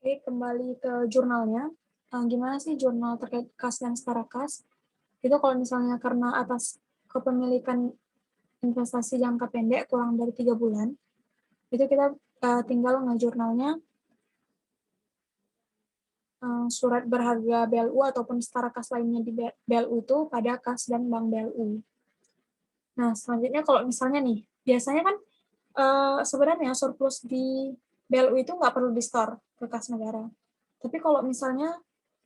Oke, kembali ke jurnalnya. Gimana sih jurnal terkait kas dan setara kas? Itu kalau misalnya karena atas kepemilikan investasi jangka pendek kurang dari 3 bulan, itu kita tinggal ngejurnalnya surat berharga BLU ataupun setara kas lainnya di BLU itu pada kas dan bank BLU. Nah, selanjutnya kalau misalnya nih, biasanya kan sebenarnya surplus di BLU itu nggak perlu di-store ke kas negara. Tapi kalau misalnya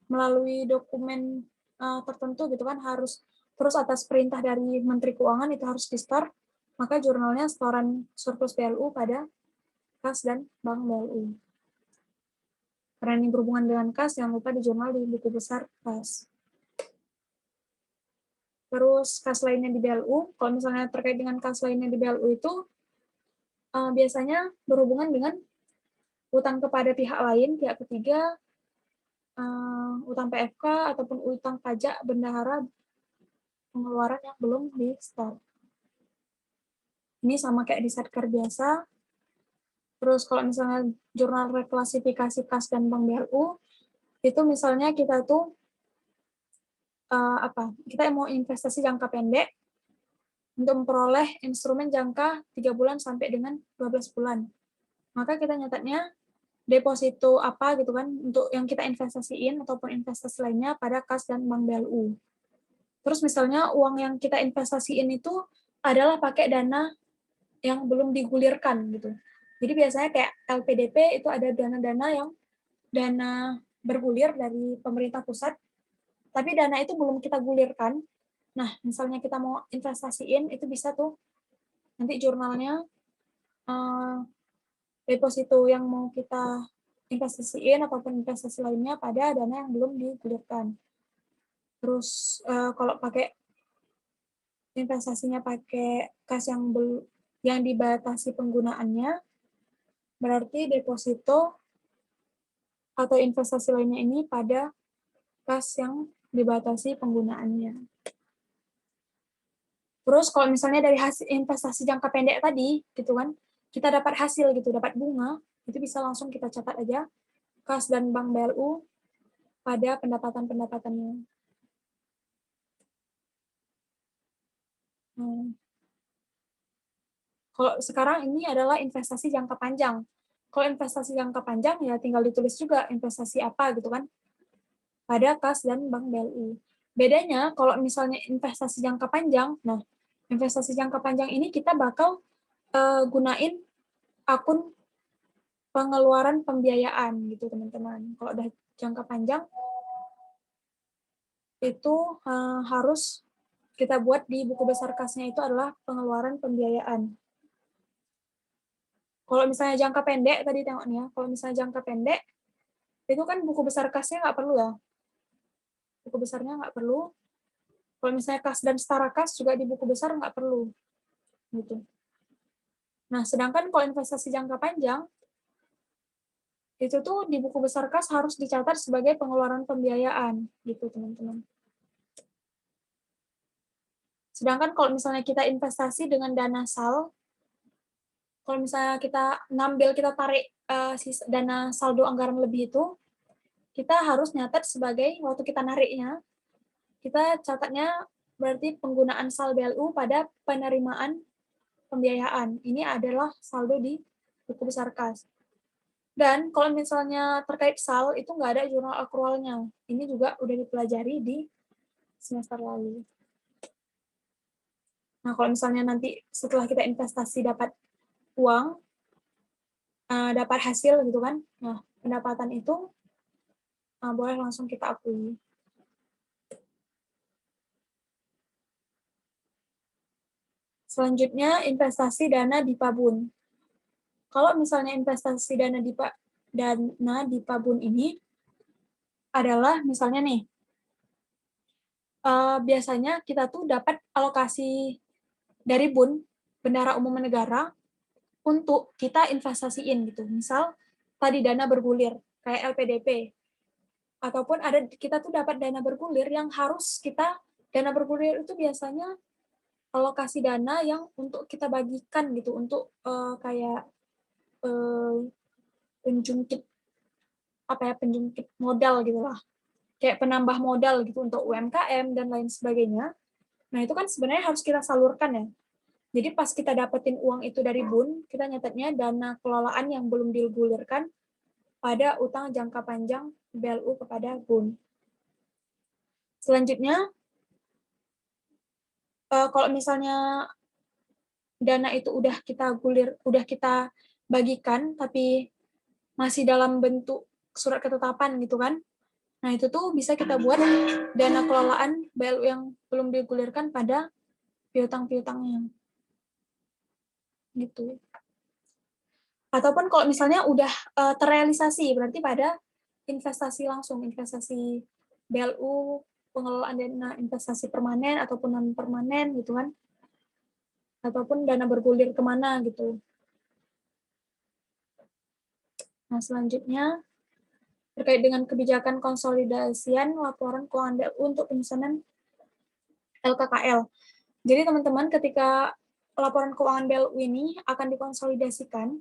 melalui dokumen tertentu gitu kan harus terus atas perintah dari Menteri Keuangan itu harus di-store, maka jurnalnya setoran surplus BLU pada kas dan bank BLU. Karena ini berhubungan dengan kas, jangan lupa di jurnal di buku besar kas. Terus kas lainnya di BLU, kalau misalnya terkait dengan kas lainnya di BLU itu biasanya berhubungan dengan utang kepada pihak lain, pihak ketiga, utang PFK ataupun utang pajak bendahara pengeluaran yang belum di store. Ini sama kayak di Satker biasa. Terus kalau misalnya jurnal reklasifikasi kas dan bank BLU, itu misalnya kita tuh kita mau investasi jangka pendek untuk memperoleh instrumen jangka 3 bulan sampai dengan 12 bulan. Maka kita nyatatnya deposito apa gitu kan untuk yang kita investasiin ataupun investasi lainnya pada kas dan bank BLU. Terus misalnya uang yang kita investasiin itu adalah pakai dana yang belum digulirkan gitu. Jadi biasanya kayak LPDP itu ada dana-dana yang dana bergulir dari pemerintah pusat, tapi dana itu belum kita gulirkan. Nah, misalnya kita mau investasiin, itu bisa tuh nanti jurnalnya deposito yang mau kita investasiin apapun investasi lainnya pada dana yang belum digulirkan. Terus kalau pakai investasinya pakai kas yang dibatasi penggunaannya, berarti deposito atau investasi lainnya ini pada kas yang dibatasi penggunaannya. Terus kalau misalnya dari hasil investasi jangka pendek tadi, gitu kan, kita dapat hasil gitu, dapat bunga, itu bisa langsung kita catat aja kas dan bank BLU pada pendapatan-pendapatannya. Kalau sekarang ini adalah investasi jangka panjang. Kalau investasi jangka panjang ya tinggal ditulis juga investasi apa gitu kan pada kas dan bank BLU. Bedanya kalau misalnya investasi jangka panjang, nah investasi jangka panjang ini kita bakal gunain akun pengeluaran pembiayaan gitu teman-teman. Kalau udah jangka panjang itu harus kita buat di buku besar kasnya itu adalah pengeluaran pembiayaan. Kalau misalnya jangka pendek tadi tengok nih ya, kalau misalnya jangka pendek itu kan buku besar kasnya nggak perlu ya, buku besarnya nggak perlu. Kalau misalnya kas dan setara kas juga di buku besar nggak perlu gitu. Nah sedangkan kalau investasi jangka panjang itu tuh di buku besar kas harus dicatat sebagai pengeluaran pembiayaan gitu teman-teman. Sedangkan kalau misalnya kita investasi dengan dana sal, kalau misalnya kita tarik dana saldo anggaran lebih itu, kita harus nyatat sebagai waktu kita nariknya, kita catatnya berarti penggunaan sal BLU pada penerimaan pembiayaan. Ini adalah saldo di buku besar kas. Dan kalau misalnya terkait sal, itu nggak ada jurnal akrualnya. Ini juga udah dipelajari di semester lalu. Nah, kalau misalnya nanti setelah kita investasi dapat uang, dapat hasil gitu kan, nah pendapatan itu boleh langsung kita akui. Selanjutnya, investasi dana di Pabun. Kalau misalnya investasi dana di Pabun ini adalah misalnya nih, biasanya kita tuh dapat alokasi dari BUN, Bendahara Umum Negara, untuk kita investasiin gitu. Misal tadi dana bergulir kayak LPDP, ataupun kita tuh dapat dana bergulir yang harus dana bergulir itu biasanya alokasi dana yang untuk kita bagikan gitu untuk kayak penjungkit penjungkit modal gitu lah, kayak penambah modal gitu untuk UMKM dan lain sebagainya. Nah itu kan sebenarnya harus kita salurkan ya. Jadi pas kita dapetin uang itu dari BUN, kita nyatetnya dana kelolaan yang belum digulirkan pada utang jangka panjang BLU kepada BUN. Selanjutnya, kalau misalnya dana itu udah kita bagikan, tapi masih dalam bentuk surat ketetapan gitu kan. Nah itu tuh bisa kita buat dana kelolaan BLU yang belum digulirkan pada piutang-piutangnya. Gitu. Ataupun kalau misalnya udah terrealisasi, berarti pada investasi langsung, investasi BLU, pengelolaan dana investasi permanen ataupun non permanen gitu kan, ataupun dana bergulir kemana gitu. Nah selanjutnya terkait dengan kebijakan konsolidasian laporan keuangan BLU untuk penyusunan LKKL. Jadi teman-teman ketika laporan keuangan BLU ini akan dikonsolidasikan,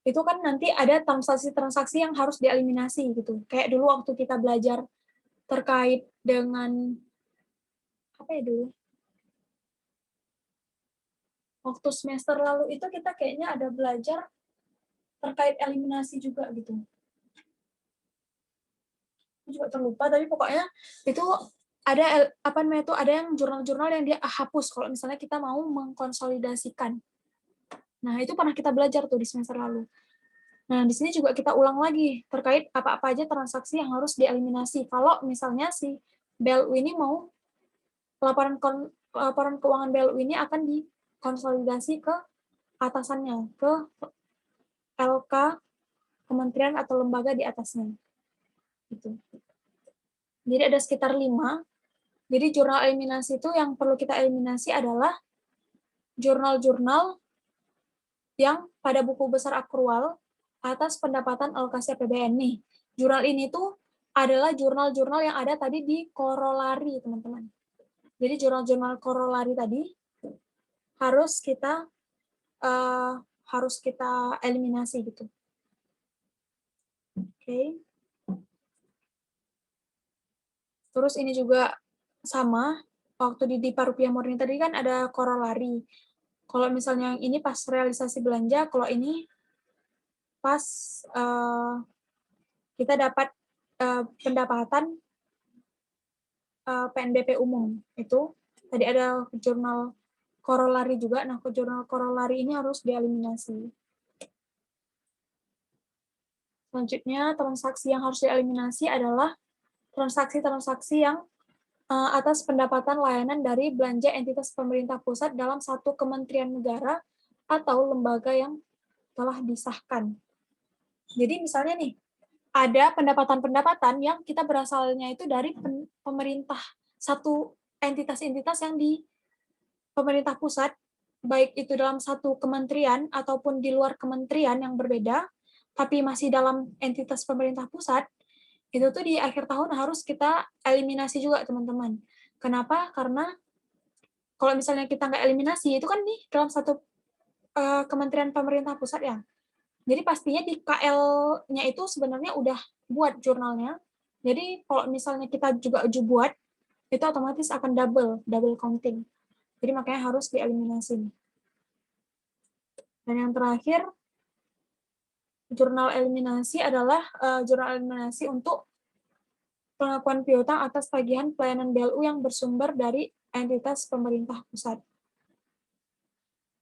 itu kan nanti ada transaksi-transaksi yang harus dieliminasi gitu. Kayak dulu waktu kita belajar terkait dengan apa ya dulu? Waktu semester lalu itu kita kayaknya ada belajar terkait eliminasi juga gitu. Aku juga terlupa, tapi pokoknya itu ada apa namanya itu ada yang jurnal-jurnal yang dia hapus kalau misalnya kita mau mengkonsolidasikan. Nah, itu pernah kita belajar tuh di semester lalu. Nah, di sini juga kita ulang lagi terkait apa-apa aja transaksi yang harus dieliminasi. Kalau misalnya si BLU ini mau laporan keuangan BLU ini akan dikonsolidasi ke atasannya, ke LK kementerian atau lembaga di atasnya. Gitu. Jadi ada sekitar 5. Jadi jurnal eliminasi itu yang perlu kita eliminasi adalah jurnal-jurnal yang pada buku besar akrual atas pendapatan alokasi APBN nih. Jurnal ini tuh adalah jurnal-jurnal yang ada tadi di korolari, teman-teman. Jadi jurnal-jurnal korolari tadi harus kita eliminasi gitu. Oke. Terus ini juga sama, waktu di Parupiah Murni tadi kan ada korolari. Kalau misalnya yang ini pas realisasi belanja, kalau ini pas kita dapat pendapatan PNBP umum. Itu tadi ada jurnal korolari juga. Nah, ke jurnal korolari ini harus dieliminasi. Selanjutnya, transaksi yang harus dieliminasi adalah transaksi-transaksi yang atas pendapatan layanan dari belanja entitas pemerintah pusat dalam satu kementerian negara atau lembaga yang telah disahkan. Jadi misalnya nih, ada pendapatan-pendapatan yang kita berasalnya itu dari pemerintah, satu entitas-entitas yang di pemerintah pusat, baik itu dalam satu kementerian ataupun di luar kementerian yang berbeda, tapi masih dalam entitas pemerintah pusat, itu tuh di akhir tahun harus kita eliminasi juga, teman-teman. Kenapa? Karena kalau misalnya kita nggak eliminasi, itu kan nih dalam satu kementerian pemerintah pusat ya. Jadi pastinya di KL-nya itu sebenarnya udah buat jurnalnya. Jadi kalau misalnya kita juga buat, itu otomatis akan double counting. Jadi makanya harus dieliminasi. Dan yang terakhir, jurnal eliminasi adalah jurnal eliminasi untuk pengakuan piutang atas tagihan pelayanan BLU yang bersumber dari entitas pemerintah pusat.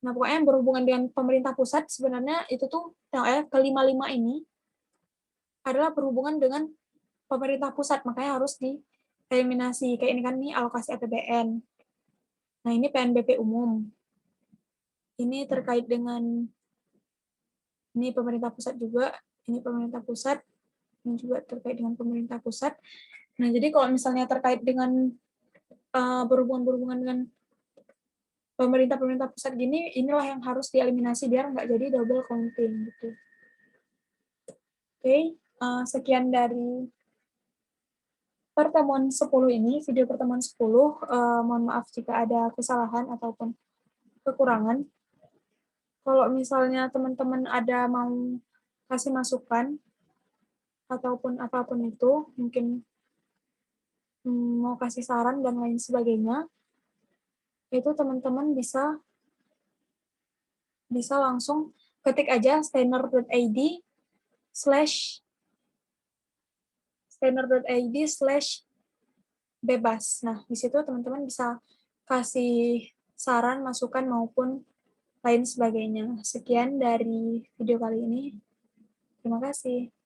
Nah, pokoknya yang berhubungan dengan pemerintah pusat sebenarnya itu tuh yang kelima-lima ini adalah berhubungan dengan pemerintah pusat, makanya harus dieliminasi. Kayak ini kan nih alokasi APBN. Nah, ini PNBP umum. Ini terkait dengan ini pemerintah pusat juga, ini pemerintah pusat, ini juga terkait dengan pemerintah pusat. Nah, jadi kalau misalnya terkait dengan berhubungan dengan pemerintah pusat gini, inilah yang harus dieliminasi biar nggak jadi double counting gitu. Oke, sekian dari pertemuan 10 ini, video pertemuan 10. Mohon maaf jika ada kesalahan ataupun kekurangan. Kalau misalnya teman-teman ada mau kasih masukan, ataupun apapun itu, mungkin mau kasih saran dan lain sebagainya, itu teman-teman bisa langsung ketik aja stainer.id/bebas. Nah, di situ teman-teman bisa kasih saran, masukan, maupun lain sebagainya. Sekian dari video kali ini. Terima kasih.